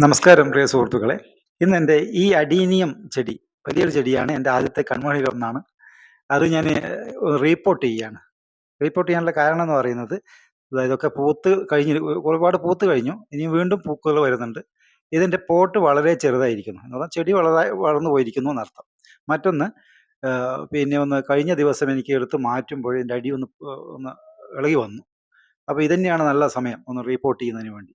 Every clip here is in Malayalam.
നമസ്കാരം പ്രിയ സുഹൃത്തുക്കളെ. ഇന്ന് എൻ്റെ ഈ അഡീനിയം ചെടി വലിയൊരു ചെടിയാണ്. എൻ്റെ ആദ്യത്തെ കൺമണിയിലൊന്നാണ്. അത് ഞാൻ റീപോർട്ട് ചെയ്യാണ്. റീപോർട്ട് ചെയ്യാനുള്ള കാരണം എന്ന് പറയുന്നത്, ഇതൊക്കെ പൂത്ത് കഴിഞ്ഞ് ഒരുപാട് പൂത്ത് കഴിഞ്ഞു. ഇനി വീണ്ടും പൂക്കൾ വരുന്നുണ്ട്. ഇതിൻ്റെ പോട്ട് വളരെ ചെറുതായിരിക്കുന്നു. എന്ന് പറഞ്ഞാൽ ചെടി വളർന്നു പോയിരിക്കുന്നു എന്നർത്ഥം. മറ്റൊന്ന്, പിന്നെ ഒന്ന് കഴിഞ്ഞ ദിവസം എനിക്ക് എടുത്ത് മാറ്റുമ്പോൾ ഇതിൻ്റെ അടി ഒന്ന് ഇളകി വന്നു. അപ്പോൾ ഇതുതന്നെയാണ് നല്ല സമയം ഒന്ന് റീപോർട്ട് ചെയ്യുന്നതിന് വേണ്ടി.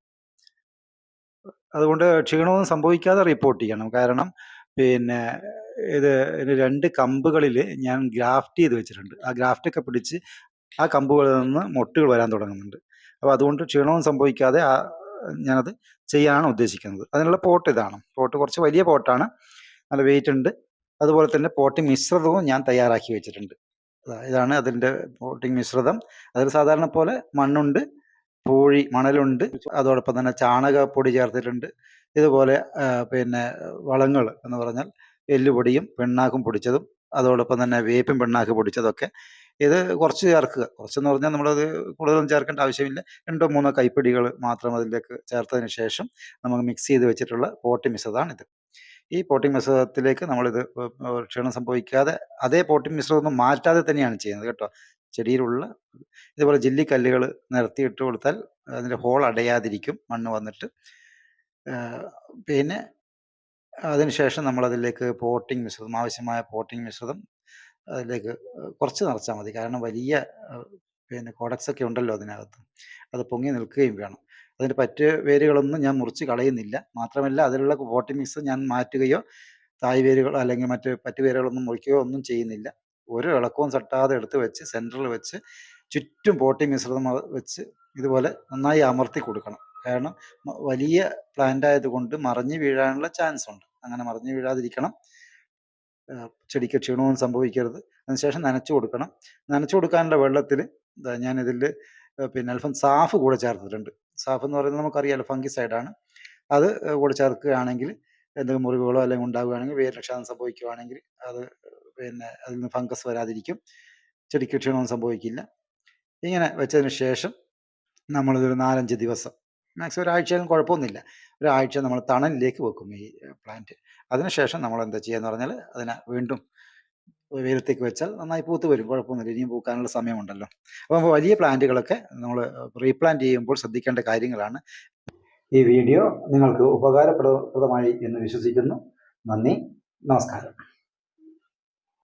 അതുകൊണ്ട് ക്ഷീണമൊന്നും സംഭവിക്കാതെ റിപ്പോർട്ട് ചെയ്യണം. കാരണം പിന്നെ ഇതിന് 2 കമ്പുകളിൽ ഞാൻ ഗ്രാഫ്റ്റ് ചെയ്ത് വെച്ചിട്ടുണ്ട്. ആ ഗ്രാഫ്റ്റൊക്കെ പിടിച്ച് ആ കമ്പുകളിൽ നിന്ന് മൊട്ടുകൾ വരാൻ തുടങ്ങുന്നുണ്ട്. അപ്പോൾ അതുകൊണ്ട് ക്ഷീണവും സംഭവിക്കാതെ ഞാനത് ചെയ്യാനാണ് ഉദ്ദേശിക്കുന്നത്. അതിനുള്ള പോട്ട് ഇതാണ്. പോട്ട് കുറച്ച് വലിയ പോട്ടാണ്. നല്ല വെയിറ്റ് ഉണ്ട്. അതുപോലെ തന്നെ പോട്ടിംഗ് മിശ്രിതവും ഞാൻ തയ്യാറാക്കി വെച്ചിട്ടുണ്ട്. ഇതാണ് അതിൻ്റെ പോട്ടിംഗ് മിശ്രിതം. അതിൽ സാധാരണ പോലെ മണ്ണുണ്ട്, പൂഴി, മണലുണ്ട്. അതോടൊപ്പം തന്നെ ചാണകപ്പൊടി ചേർത്തിട്ടുണ്ട്. ഇതുപോലെ പിന്നെ വളങ്ങൾ എന്ന് പറഞ്ഞാൽ എല്ലുപൊടിയും പിണ്ണാക്കും പൊടിച്ചതും, അതോടൊപ്പം തന്നെ വേപ്പിൻ പിണ്ണാക്ക് പൊടിച്ചതൊക്കെ. ഇത് കുറച്ച് ചേർക്കുക. കുറച്ചെന്ന് പറഞ്ഞാൽ നമ്മളത് കൂടുതലൊന്നും ചേർക്കേണ്ട ആവശ്യമില്ല. 2 3 കൈപ്പിടികൾ മാത്രം അതിലേക്ക് ചേർത്തതിന് ശേഷം നമ്മൾ മിക്സ് ചെയ്ത് വെച്ചിട്ടുള്ള പോട്ടിംഗ് മിശ്രിതമാണിത്. ഈ പോട്ടിംഗ് മിശ്രിതത്തിലേക്ക് നമ്മളിത് ക്ഷീണം സംഭവിക്കാതെ അതേ പോട്ടിംഗ് മിശ്രിതമൊന്നും മാറ്റാതെ തന്നെയാണ് ചെയ്യുന്നത് കേട്ടോ. ചെടിയിലുള്ള ഇതുപോലെ ജെല്ലിക്കല്ലുകൾ നിരത്തിയിട്ട് കൊടുത്താൽ അതിൻ്റെ ഹോൾ അടയാതിരിക്കും, മണ്ണ് വന്നിട്ട്. പിന്നെ അതിനുശേഷം നമ്മളതിലേക്ക് പോട്ടിംഗ് മിശ്രിതം, ആവശ്യമായ പോട്ടിംഗ് മിശ്രിതം അതിലേക്ക് കുറച്ച് നിറച്ചാൽ മതി. കാരണം വലിയ പിന്നെ കോഡക്സൊക്കെ ഉണ്ടല്ലോ അതിനകത്ത്. അത് പൊങ്ങി നിൽക്കുകയും വേണം. അതിൻ്റെ പറ്റ് വേരുകളൊന്നും ഞാൻ മുറിച്ച് കളയുന്നില്ല. മാത്രമല്ല അതിലുള്ള പോട്ടിംഗ് മിക്സ് ഞാൻ മാറ്റുകയോ തായ് വേരുകൾ അല്ലെങ്കിൽ മറ്റ് പറ്റ് വേരുകളൊന്നും മുറിക്കുകയോ ഒന്നും ചെയ്യുന്നില്ല. ഒരു ഇളക്കവും തട്ടാതെ എടുത്ത് വെച്ച് സെൻറ്ററിൽ വെച്ച് ചുറ്റും പോട്ടിംഗ് മിശ്രിതം വെച്ച് ഇതുപോലെ നന്നായി അമർത്തി കൊടുക്കണം. കാരണം വലിയ പ്ലാന്റ് ആയതുകൊണ്ട് മറിഞ്ഞ് വീഴാനുള്ള ചാൻസ് ഉണ്ട്. അങ്ങനെ മറിഞ്ഞ് വീഴാതിരിക്കണം. ചെടിക്ക് ക്ഷീണവും സംഭവിക്കരുത്. അതിനുശേഷം നനച്ചു കൊടുക്കണം. നനച്ചു കൊടുക്കാനുള്ള വെള്ളത്തിൽ ഞാനിതിൽ പിന്നെ അല്പം സാഫ് കൂടെ ചേർത്തിട്ടുണ്ട്. സാഫ് എന്ന് പറയുന്നത് നമുക്കറിയാമല്ലോ, ഫംഗിസൈഡാണ്. അത് കൂടെ ചേർക്കുകയാണെങ്കിൽ എന്തെങ്കിലും മുറിവുകളോ അല്ലെങ്കിൽ ഉണ്ടാവുകയാണെങ്കിൽ, വേരിനക്ഷതം സംഭവിക്കുകയാണെങ്കിൽ അത് പിന്നെ അതിൽ നിന്ന് ഫംഗസ് വരാതിരിക്കും. ചെടിക്ക് ക്ഷീണവും സംഭവിക്കില്ല. ഇങ്ങനെ വെച്ചതിന് ശേഷം നമ്മളിതൊരു 4-5 ദിവസം, മാക്സിമം ഒരാഴ്ചയാലും കുഴപ്പമൊന്നുമില്ല, ഒരാഴ്ച നമ്മൾ തണലിലേക്ക് വെക്കും ഈ പ്ലാന്റ്. അതിനുശേഷം നമ്മൾ എന്താ ചെയ്യുക എന്ന് പറഞ്ഞാൽ അതിനെ വീണ്ടും വെയിലത്തേക്ക് വെച്ചാൽ നന്നായി പൂത്ത് വരും. കുഴപ്പമൊന്നുമില്ല, ഇനിയും പൂക്കാനുള്ള സമയമുണ്ടല്ലോ. അപ്പോൾ വലിയ പ്ലാന്റുകളൊക്കെ നമ്മൾ റീപ്ലാന്റ് ചെയ്യുമ്പോൾ ശ്രദ്ധിക്കേണ്ട കാര്യങ്ങളാണ്. ഈ വീഡിയോ നിങ്ങൾക്ക് ഉപകാരപ്രദമായി എന്ന് വിശ്വസിക്കുന്നു. നന്ദി, നമസ്കാരം.